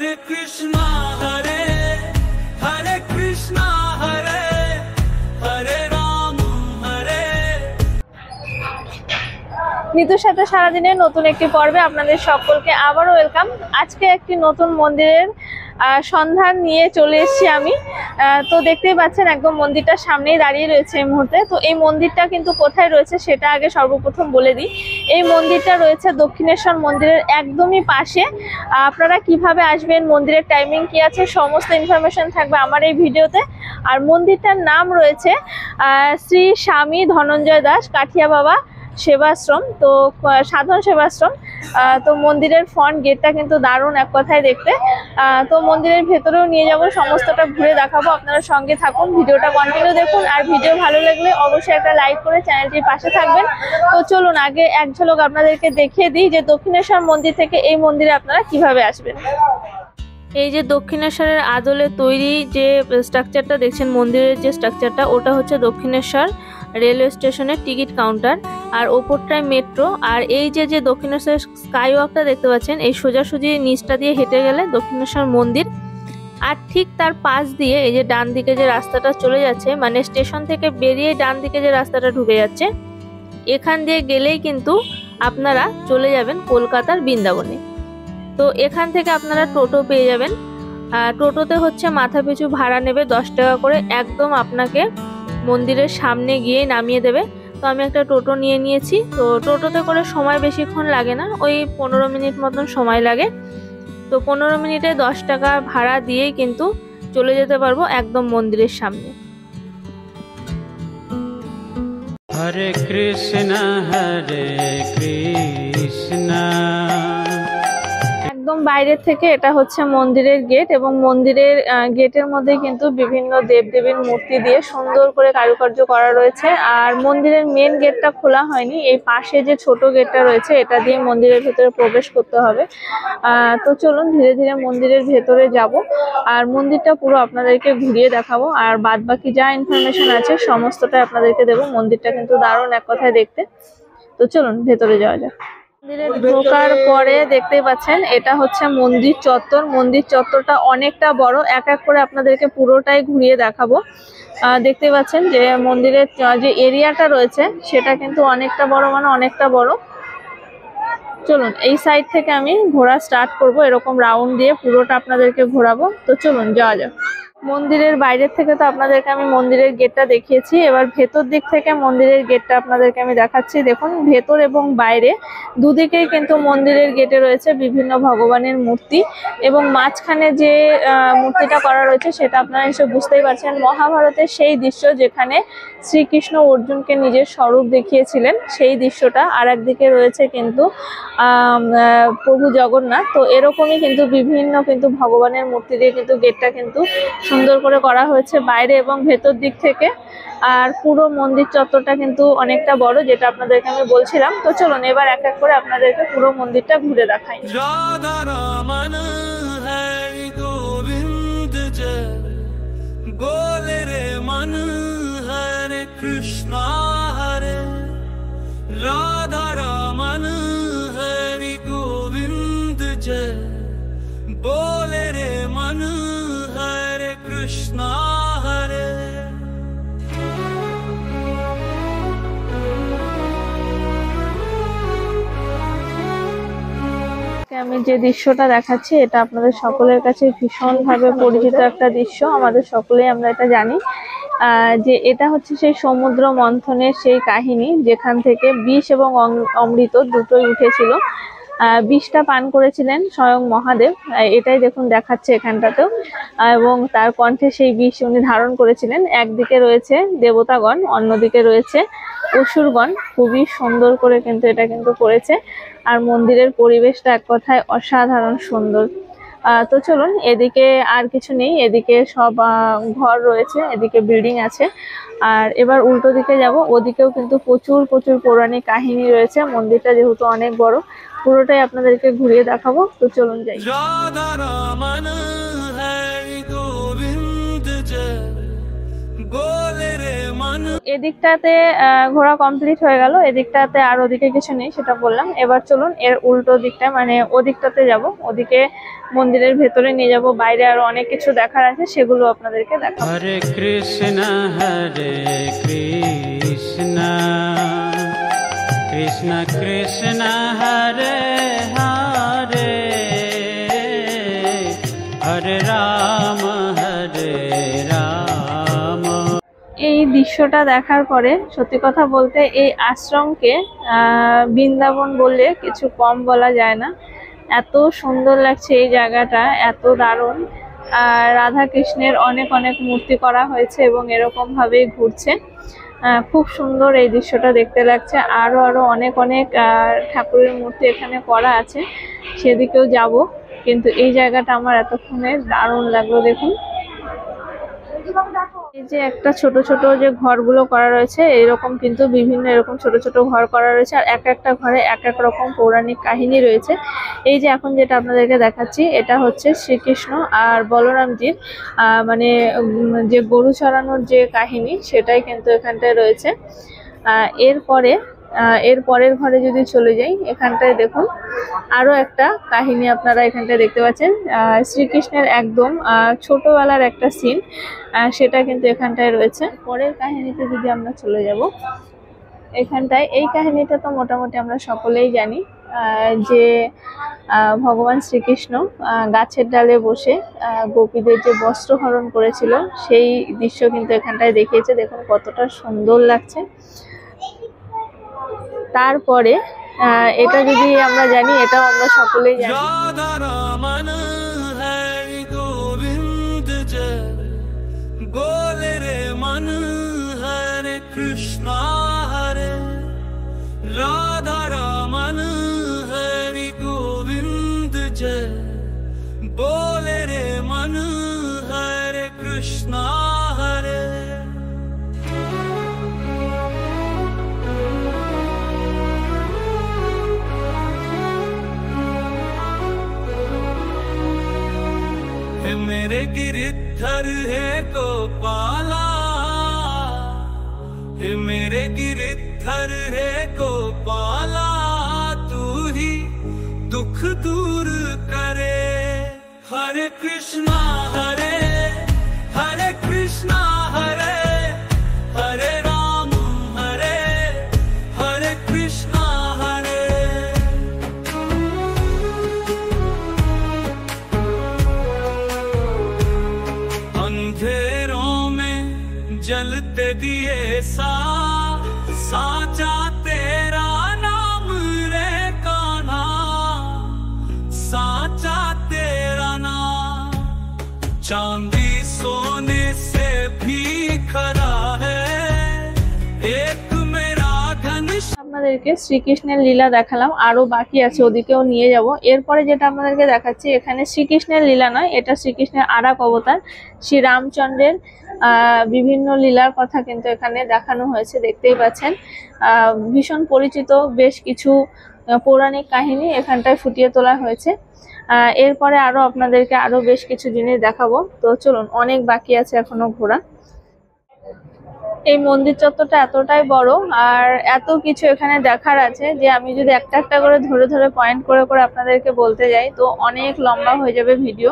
Hare Krishna Hare Krishna Hare Hare Ram Hare নিতুর সাথে সারাদিনের নতুন একটি পর্বে আপনাদের সকলকে আবারও ওয়েলকাম। আজকে একটি নতুন মন্দিরের সন্ধান নিয়ে চলে এসেছি আমি। তো দেখতেই পাচ্ছেন একদম মন্দিরটার সামনেই দাঁড়িয়ে রয়েছে এই মুহূর্তে। তো এই মন্দিরটা কিন্তু কোথায় রয়েছে সেটা আগে সর্বপ্রথম বলে দিই। এই মন্দিরটা রয়েছে দক্ষিণেশ্বর মন্দিরের একদমই পাশে। আপনারা কিভাবে আসবেন, মন্দিরের টাইমিং কি আছে, সমস্ত ইনফরমেশন থাকবে আমার এই ভিডিওতে। আর মন্দিরটার নাম রয়েছে শ্রী স্বামী ধনঞ্জয় দাস কাঠিয়া বাবা সেবাশ্রম, তো সাধন সেবাশ্রম। তো মন্দিরের ফ্রন্ট গেটটা কিন্তু দারুণ এক কথায় দেখতে। তো মন্দিরের ভেতরেও নিয়ে যাব, সমস্তটা ঘুরে দেখাবো। আপনারা সঙ্গে থাকুন, ভিডিওটা কন্টিনিউ দেখুন। আর ভিডিও ভালো লাগলে অবশ্যই একটা লাইক করে চ্যানেলটির পাশে থাকবেন। তো চলুন আগে এক ঝলক আপনাদেরকে দেখিয়ে দিই যে দক্ষিণেশ্বর মন্দির থেকে এই মন্দিরে আপনারা কিভাবে আসবেন। এই যে দক্ষিণেশ্বরের আদলে তৈরি যে স্ট্রাকচারটা দেখছেন, মন্দিরের যে স্ট্রাকচারটা, ওটা হচ্ছে দক্ষিণেশ্বর রেলওয়ে স্টেশনের টিকিট কাউন্টার, আর ওপরটায় মেট্রো। আর এই যে দক্ষিণেশ্বর স্কাই ওয়াকটা দেখতে পাচ্ছেন, এই সোজাসুজি নিচটা দিয়ে হেঁটে গেলে দক্ষিণেশ্বর মন্দির। আর ঠিক তার পাশ দিয়ে এই যে ডান দিকে যে রাস্তাটা চলে যাচ্ছে, মানে স্টেশন থেকে বেরিয়ে ডান দিকে যে রাস্তাটা ঢুকে যাচ্ছে, এখান দিয়ে গেলেই কিন্তু আপনারা চলে যাবেন কলকাতার বৃন্দাবনে। তো এখান থেকে আপনারা টোটো পেয়ে যাবেন। টোটোতে হচ্ছে মাথা পিছু ভাড়া নেবে 10 টাকা করে, একদম আপনাকে মন্দিরের সামনে গিয়ে নামিয়ে দেবে। তো আমি একটা টোটো নিয়ে নিয়েছি। তো টোটোতে করে সময় বেশিক্ষণ লাগে না, ওই 15 মিনিট মতন সময় লাগে। তো 15 মিনিটে 10 টাকা ভাড়া দিয়েই কিন্তু চলে যেতে পারবো একদম মন্দিরের সামনে। হরে কৃষ্ণ একদম বাইরের থেকে এটা হচ্ছে মন্দিরের গেট, এবং মন্দিরের গেটের মধ্যে কিন্তু বিভিন্ন দেবদেবীর মূর্তি দিয়ে সুন্দর করে কারুকার্য করা রয়েছে। আর মন্দিরের মেন গেটটা খোলা হয়নি, এই পাশে যে ছোট গেটটা রয়েছে এটা দিয়ে মন্দিরের ভেতরে প্রবেশ করতে হবে। তো চলুন ধীরে ধীরে মন্দিরের ভেতরে যাব, আর মন্দিরটা পুরো আপনাদেরকে ঘুরিয়ে দেখাবো। আর বাদবাকি যা ইনফরমেশন আছে সমস্তটাই আপনাদেরকে দেবো। মন্দিরটা কিন্তু দারুণ এক কথায় দেখতে। তো চলুন ভেতরে যাওয়া যাক। মন্দিরে ঢোকার পরে দেখতেই পাচ্ছেন এটা হচ্ছে মন্দির চত্বর। মন্দির চত্বরটা অনেকটা বড়, এক এক করে আপনাদেরকে পুরোটাই ঘুরিয়ে দেখাবো। দেখতে পাচ্ছেন যে মন্দিরের যে এরিয়াটা রয়েছে সেটা কিন্তু অনেকটা বড়, মানে অনেকটা বড়। চলুন এই সাইড থেকে আমি ঘোরা স্টার্ট করব, এরকম রাউন্ড দিয়ে পুরোটা আপনাদেরকে ঘোরাবো। তো চলুন যাওয়া যাক। মন্দিরের বাইরের থেকে তো আপনাদেরকে আমি মন্দিরের গেটটা দেখিয়েছি, এবার ভেতর দিক থেকে মন্দিরের গেটটা আপনাদেরকে আমি দেখাচ্ছি। দেখুন ভেতর এবং বাইরে দুদিকেই কিন্তু মন্দিরের গেটে রয়েছে বিভিন্ন ভগবানের মূর্তি, এবং মাঝখানে যে মূর্তিটা করা রয়েছে সেটা আপনারা এসে বুঝতেই পারছেন মহাভারতের সেই দৃশ্য, যেখানে শ্রীকৃষ্ণ অর্জুনকে নিজের স্বরূপ দেখিয়েছিলেন সেই দৃশ্যটা। আর একদিকে রয়েছে কিন্তু প্রভু জগন্নাথ। তো এরকমই কিন্তু বিভিন্ন কিন্তু ভগবানের মূর্তি দিয়ে কিন্তু গেটটা কিন্তু সুন্দর করে করা হয়েছে বাইরে এবং ভেতর দিক থেকে। আর পুরো মন্দির চত্বরটা কিন্তু অনেকটা বড়, যেটা আপনাদেরকে আমি বলছিলাম। তো চলুন এবার এক এক করে আপনাদেরকে পুরো মন্দিরটা ঘুরে দেখাই। রাধা রমন হরি গোবিন্দ জয় বলে রে মন হরে কৃষ্ণ হরে রাধা রমন হরি গোবিন্দ জয় বলে রে মন হরে কৃষ্ণ হরে। আমি যে দৃশ্যটা দেখাচ্ছি এটা আপনাদের সকলের কাছে ভীষণভাবে পরিচিত একটা দৃশ্য, আমাদের সকলেই আমরা এটা জানি যে এটা হচ্ছে সেই সমুদ্র মন্থনের সেই কাহিনী, যেখান থেকে বিষ এবং অমৃত দুটোই উঠেছিল। বিষটা পান করেছিলেন স্বয়ং মহাদেব, এটাই দেখুন দেখাচ্ছে এখানটাতেও, এবং তার কণ্ঠে সেই বিষ উনি ধারণ করেছিলেন। একদিকে রয়েছে দেবতাগণ, অন্যদিকে রয়েছে অসুরগণ। খুবই সুন্দর করে কিন্তু এটা কিন্তু করেছে। আর মন্দিরের পরিবেশটা এক কথায় অসাধারণ সুন্দর। তো চলুন এদিকে আর কিছু নেই, এদিকে সব ঘর রয়েছে, এদিকে বিল্ডিং আছে। আর এবার উল্টো দিকে যাব, ওদিকেও কিন্তু প্রচুর পৌরাণিক কাহিনী রয়েছে। মন্দিরটা যেহেতু অনেক বড়, পুরোটাই আপনাদেরকে ঘুরিয়ে দেখাবো। তো চলুন যাই। এদিকটাতে ঘোরা কমপ্লিট হয়ে গেল, এদিকটাতে আর ওদিকে কিছু নেই সেটা বললাম। এবার চলুন এর উল্টো দিকটা মানে ওদিকটাতে যাব, ওদিকে মন্দিরের ভেতরে নিয়ে যাব, বাইরে আরো অনেক কিছু দেখার আছে সেগুলো আপনাদেরকে দেখাবো। হরে কৃষ্ণ কৃষ্ণ কৃষ্ণ হরে হরে হরে রাম হরে রাম। এই দৃশ্যটা দেখার পরে সত্যি কথা বলতে এই আশ্রমকে বৃন্দাবন বললে কিছু কম বলা যায় না। এত সুন্দর লাগছে এই জায়গাটা, এত দারুণ। রাধা কৃষ্ণের অনেক অনেক মূর্তি করা হয়েছে এবং এরকম ভাবেই ঘুরছে। খুব সুন্দর এই দৃশ্যটা দেখতে লাগছে। আরো আরো অনেক অনেক ঠাকুরের মূর্তি এখানে করা আছে, সেদিকেও যাব। কিন্তু এই জায়গাটা আমার এতক্ষণে দারুণ লাগলো। দেখুন এই যে একটা ছোট ছোট যে ঘরগুলো করা রয়েছে, এরকম কিন্তু বিভিন্ন এরকম ছোট ছোট ঘর করা রয়েছে, আর এক একটা ঘরে এক এক রকম পৌরাণিক কাহিনী রয়েছে। এই যে এখন যেটা আপনাদেরকে দেখাচ্ছি এটা হচ্ছে শ্রীকৃষ্ণ আর বলরামজির মানে যে গরু চড়ানোর যে কাহিনী সেটাই কিন্তু এখানটায় রয়েছে। এর পরের ঘরে যদি চলে যাই, এখানটায় দেখুন আরো একটা কাহিনী আপনারা এখানটায় দেখতে পাচ্ছেন। শ্রীকৃষ্ণের একদম ছোটবেলার একটা সিন সেটা কিন্তু এখানটায় রয়েছে। পরের কাহিনীতে যদি আমরা চলে যাব, এখানটায় এই কাহিনীটা তো মোটামুটি আমরা সকলেই জানি, যে ভগবান শ্রীকৃষ্ণ গাছের ডালে বসে গোপীদের যে বস্ত্র হরণ করেছিল সেই দৃশ্য কিন্তু এখানটায় দেখিয়েছে। দেখুন কতটা সুন্দর লাগছে। তারপরে এটা যদি আমরা জানি, এটাও আমরা সকলেই জানি, बोले रे मन हरे कृष्ण हरे राधा रमन हरि गोविंद जय। बोले रे मन हरे कृष्ण हरे। मेरे गिरधर है गोपाला, मेरे गिरधर है गोपाला, तू ही दुख दूर करे। हरे कृष्णा हरे हरे कृष्णा हरे हरे राम हरे हरे कृष्णा हरे। अंधेरों में जलते दिए साचा तेरा नाम रे कान्हा, साचा तेरा नाम चांदी सोने से भी खरा है एक मेरा घनिष्ठ। আপনাদেরকে শ্রীকৃষ্ণের লীলা দেখালাম, আরো বাকি আছে, ওদিকেও নিয়ে যাব। এরপরে যেটা আপনাদেরকে দেখাচ্ছি, এখানে শ্রীকৃষ্ণের লীলা নয়, এটা শ্রীকৃষ্ণের আরেক অবতার শ্রী রামচন্দ্রের বিভিন্ন লীলার কথা কিন্তু এখানে দেখানো হয়েছে। দেখতেই পাচ্ছেন ভীষণ পরিচিত বেশ কিছু পৌরাণিক কাহিনী এখানটায় ফুটিয়ে তোলা হয়েছে। এরপরে আরো আপনাদেরকে আরো বেশ কিছু জিনিস দেখাবো। তো চলুন, অনেক বাকি আছে এখনো ঘোরা। এই মন্দির চত্বরটা এতটাই বড় আর এত কিছু এখানে দেখার আছে যে আমি যদি একটা একটা করে ধরে ধরে পয়েন্ট করে করে আপনাদেরকে বলতে যাই তো অনেক লম্বা হয়ে যাবে ভিডিও।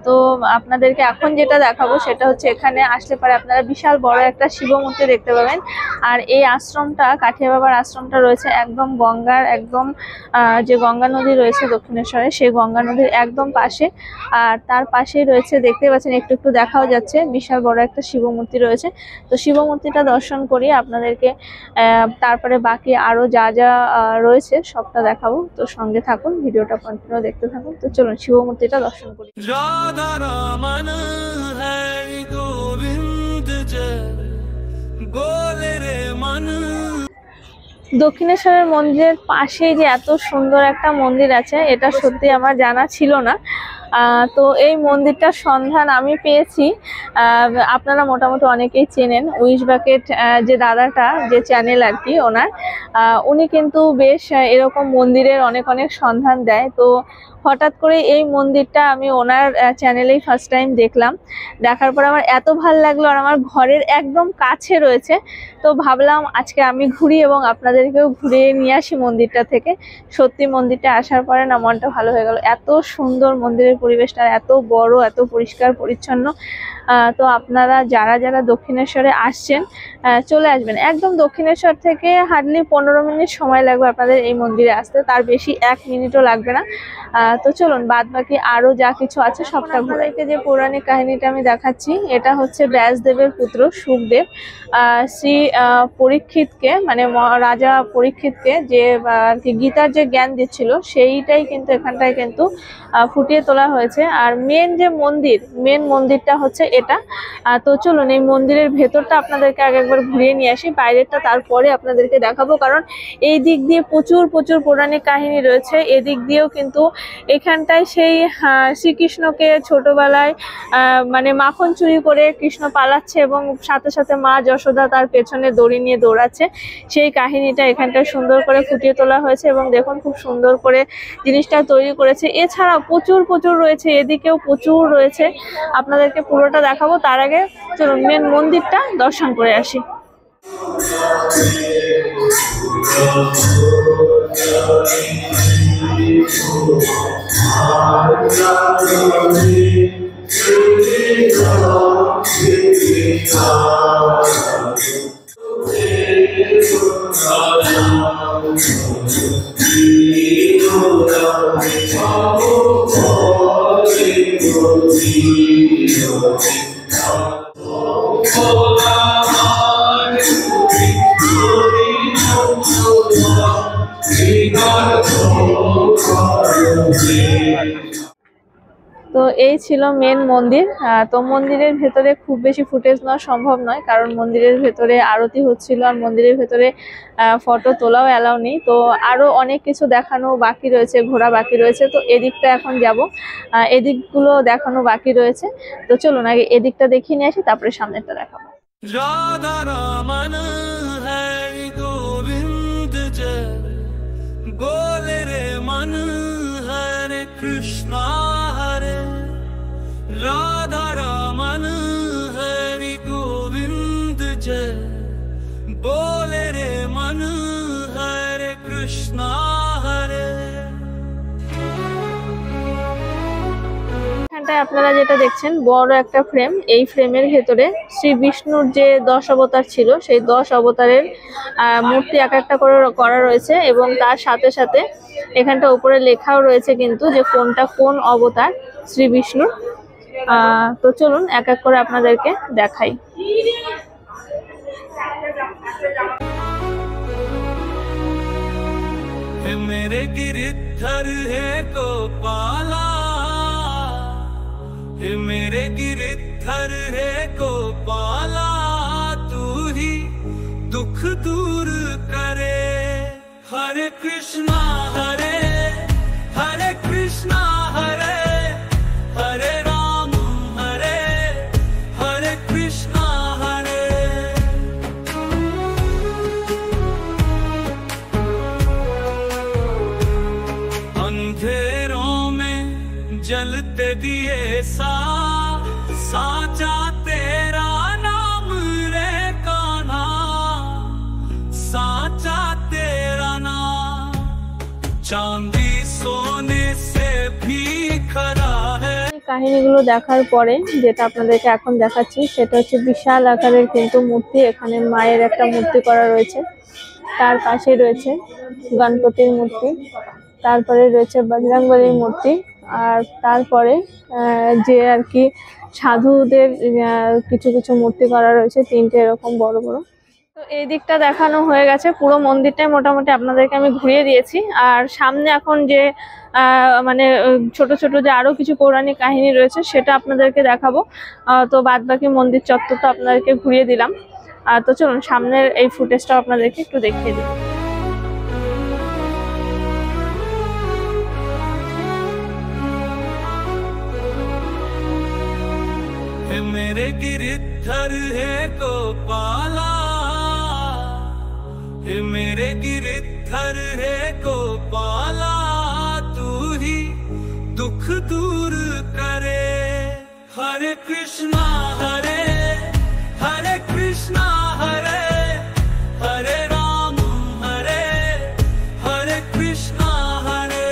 তো আপনাদেরকে এখন যেটা দেখাবো সেটা হচ্ছে এখানে আসলে পরে আপনারা বিশাল বড় একটা শিব মূর্তি দেখতে পাবেন। আর এই আশ্রমটা, কাঠিয়া বাবার আশ্রমটা রয়েছে একদম গঙ্গার একদম যে গঙ্গা নদী রয়েছে দক্ষিণেশ্বরে, সেই গঙ্গা নদীর একদম পাশে। আর তার পাশেই রয়েছে, দেখতে পাচ্ছেন একটু একটু দেখাও যাচ্ছে, বিশাল বড় একটা শিব মূর্তি রয়েছে। তো শিব মূর্তিটা দর্শন করি আপনাদেরকে, তারপরে বাকি আরো যা যা রয়েছে সবটা দেখাবো। তো সঙ্গে থাকুন, ভিডিওটা কন্টিনিউ দেখতে থাকুন। তো চলুন শিব মূর্তিটা দর্শন করি। রাধা রমন হরি গোবিন্দ জয়। बोले रे मन। দক্ষিণেশ্বরের মন্দিরের পাশেই যে এত সুন্দর একটা মন্দির আছে এটা সত্যি আমার জানা ছিল না। তো এই মন্দিরটার সন্ধান আমি পেয়েছি। আপনারা মোটামুটি অনেকেই চেনেন উইশ বাকেট যে দাদাটা, যে চ্যানেল আর কি ওনার, উনি কিন্তু বেশ এরকম মন্দিরের অনেক অনেক সন্ধান দেয়। তো হঠাৎ করে এই মন্দিরটা আমি ওনার চ্যানেলেই ফার্স্ট টাইম দেখলাম। দেখার পর আমার এত ভালো লাগলো, আর আমার ঘরের একদম কাছে রয়েছে। তো ভাবলাম আজকে আমি ঘুরি এবং আপনাদেরকেও ঘুরিয়ে নিয়ে আসি মন্দিরটা থেকে। সত্যি মন্দিরটা আসার পরে না মনটা ভালো হয়ে গেল। এত সুন্দর মন্দিরের পরিবেশটা, এত বড়, এত পরিষ্কার পরিচ্ছন্ন। তো আপনারা যারা যারা দক্ষিণেশ্বরে আসছেন চলে আসবেন। একদম দক্ষিণেশ্বর থেকে হার্ডলি 15 মিনিট সময় লাগবে আপনাদের এই মন্দিরে আসতে, তার বেশি 1 মিনিটও লাগবে না। তো চলুন বাদ বাকি আরো যা কিছু আছে সবটা ঘুরাই। যে পৌরাণিক কাহিনীটা আমি দেখাচ্ছি, এটা হচ্ছে ব্যাসদেবের পুত্র সুখদেব শ্রী পরীক্ষিতকে, মানে রাজা পরীক্ষিতকে যে আর কি গীতার যে জ্ঞান দিচ্ছিল, সেইটাই কিন্তু এখানটায় কিন্তু ফুটিয়ে তোলা হয়েছে। আর মেন যে মেন মন্দিরটা হচ্ছে এটা। তো চলুন এই মন্দিরের ভেতরটা আপনাদেরকে আগে একবার ঘুরিয়ে নিয়ে আসি, বাইরেরটা তারপরে আপনাদেরকে দেখাবো। কারণ এই দিক দিয়ে প্রচুর পৌরাণিক কাহিনী রয়েছে। এদিক দিয়েও কিন্তু এখানটায় সেই শ্রীকৃষ্ণকে ছোটবেলায় মানে মাখন চুরি করে কৃষ্ণ পালাচ্ছে এবং সাথে সাথে মা যশোদা তার পেছনে দড়ি নিয়ে দৌড়াচ্ছে, সেই কাহিনীটা এখানটায় সুন্দর করে ফুটিয়ে তোলা হয়েছে। এবং দেখুন খুব সুন্দর করে জিনিসটা তৈরি করেছে। এছাড়াও প্রচুর রয়েছে, এদিকেও প্রচুর রয়েছে, আপনাদেরকে পুরোটা দেখাবো। তার আগে চলুন মেন মন্দিরটা দর্শন করে আসি। তো এই ছিল মেন মন্দির। তো মন্দিরের ভেতরে খুব বেশি ফুটেজ নেওয়া সম্ভব নয়, কারণ মন্দিরের ভেতরে আরতি হচ্ছিল আর মন্দিরের ভেতরে ফটো তোলাও অ্যালাউ নেই। তো আরো অনেক কিছু দেখানো বাকি রয়েছে, ঘোরা বাকি রয়েছে। তো এদিকটা এখন যাব, এদিকগুলো দেখানো বাকি রয়েছে। তো চলুন আগে এদিকটা দেখিয়ে নিয়ে আসি, তারপরে সামনেরটা দেখাবো। राधा रमन हरि गोविंद जय बोले रे मन हरे कृष्णा हरे राधा रमन हरि गोविंद जय बोले रे मन हरे कृष्णा हरे। এখানটায় আপনারা যেটা দেখছেন বড় একটা ফ্রেম, এই ফ্রেমের ভেতরে শ্রী বিষ্ণুর যে 10 অবতার ছিল সেই 10 অবতারের মূর্তি এক একটা করে করা রয়েছে। এবং তার সাথে সাথে এখানটা উপরে লেখাও রয়েছে কিন্তু যে কোনটা কোন অবতার শ্রী বিষ্ণুর। তো চলুন এক এক করে আপনাদেরকে দেখাই। मेरे गिरधर है गोपाला, मेरे गिरधर है गोपाला, तू ही दुख दूर करे। हरे कृष्णा हरे हरे कृष्णा हरे हरे राम हरे हरे कृष्णा हरे। अंधेरों में जलते दिए साचा तेरा नाम रे कान्हा, साचा तेरा नाम चांदी सोने से भी खरा है। কাহিনীগুলো দেখার পরে যেটা আপনাদেরকে এখন দেখাচ্ছি সেটা হচ্ছে বিশাল আকারের কিন্তু মূর্তি। এখানে মায়ের একটা মূর্তি করা রয়েছে, তার পাশে রয়েছে গণপতির মূর্তি, তারপরে রয়েছে বজরংবলীর মূর্তি, আর তারপরে যে আর কি সাধুদের কিছু কিছু মূর্তি করা রয়েছে, 3টে এরকম বড় বড়। তো এই দিকটা দেখানো হয়ে গেছে, পুরো মন্দিরটাই মোটামুটি আপনাদেরকে আমি ঘুরিয়ে দিয়েছি। আর সামনে এখন যে মানে ছোট ছোট যে আরো কিছু পৌরাণিক কাহিনী রয়েছে সেটা আপনাদেরকে দেখাবো। তো বাদ বাকি মন্দির চত্বরটা আপনাদেরকে ঘুরিয়ে দিলাম। তো চলুন সামনের এই ফুটেজটা আপনাদেরকে একটু দেখিয়ে দিই। हे मेरे गिरधर हे गोपाला, हे मेरे गिरधर हे गोपाला, तू ही दुख दूर करे। हरे कृष्णा हरे कृष्णा हरे हरे राम हरे हरे कृष्णा हरे।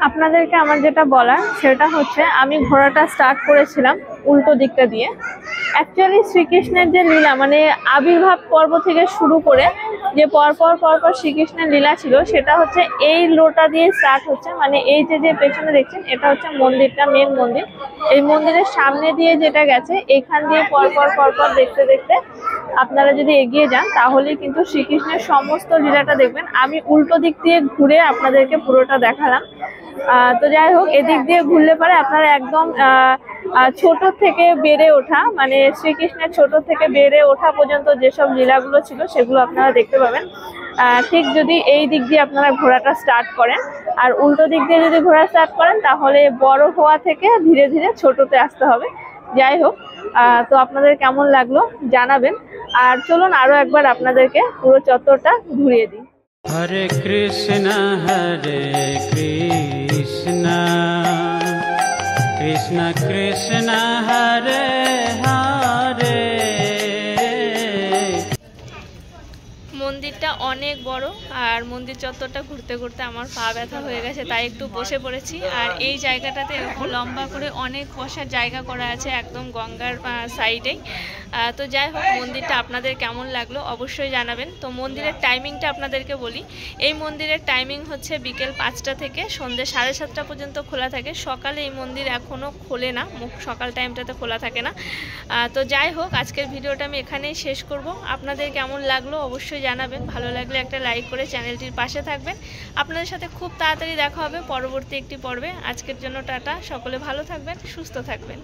আপনাদেরকে আমার যেটা বলার সেটা হচ্ছে, আমি ঘোরাটা স্টার্ট করেছিলাম উল্টো দিকটা দিয়ে। অ্যাকচুয়ালি শ্রীকৃষ্ণের যে লীলা, মানে আবির্ভাব পর্ব থেকে শুরু করে যে পরপর শ্রীকৃষ্ণের লীলা ছিল, সেটা হচ্ছে এই লোটা দিয়ে স্টার্ট হচ্ছে। মানে এই যে পেছনে দেখছেন, এটা হচ্ছে মন্দিরটা, মেন মন্দির। এই মন্দিরের সামনে দিয়ে যেটা গেছে, এখান দিয়ে পরপর দেখতে দেখতে আপনারা যদি এগিয়ে যান, তাহলে কিন্তু শ্রীকৃষ্ণের সমস্ত লীলাটা দেখবেন। আমি উল্টো দিক দিয়ে ঘুরে আপনাদেরকে পুরোটা দেখালাম। তো যাই হোক, এদিক দিয়ে ঘুরলে পরে আপনারা একদম ছোট থেকে বেড়ে ওঠা, মানে শ্রীকৃষ্ণের ছোট থেকে বেড়ে ওঠা পর্যন্ত যেসব লীলাগুলো ছিল সেগুলো আপনারা দেখতে পাবেন। ঠিক যদি এই দিক দিয়ে আপনারা ঘোরাটা স্টার্ট করেন, আর উল্টো দিক দিয়ে যদি ঘোরা স্টার্ট করেন, তাহলে বড় হওয়া থেকে ধীরে ধীরে ছোটতে আসতে হবে। যাই হোক, তো আপনাদের কেমন লাগলো জানাবেন। আর চলুন আরো একবার আপনাদেরকে পুরো চত্বরটা ঘুরিয়ে দিই। হরে কৃষ্ণ কৃষ্ণ কৃষ্ণ হরে হরে। মন্দিরটা অনেক বড়, আর মন্দির চত্বরটা ঘুরতে ঘুরতে আমার পা ব্যথা হয়ে গেছে, তাই একটু বসে পড়েছি। আর এই জায়গাটাতে এরকম লম্বা করে অনেক বসার জায়গা করা আছে একদম গঙ্গার সাইডেই। তো যাই হোক, মন্দিরটা আপনাদের কেমন লাগলো অবশ্যই জানাবেন। তো মন্দিরের টাইমিংটা আপনাদেরকে বলি। এই মন্দিরের টাইমিং হচ্ছে বিকেল 5টা থেকে সন্ধ্যে 7:30 পর্যন্ত খোলা থাকে। সকালে এই মন্দির এখনও খোলে না, সকাল টাইমটাতে খোলা থাকে না। তো যাই হোক, আজকের ভিডিওটা আমি এখানেই শেষ করব। আপনাদের কেমন লাগলো অবশ্যই জানাবেন। ভালো লাগলে একটা লাইক করে চ্যানেলটির পাশে থাকবেন। আপনাদের সাথে খুব তাড়াতাড়ি দেখা হবে পরবর্তী একটি পর্বে। আজকের জন্য টাটা, সকলে ভালো থাকবেন, সুস্থ থাকবেন।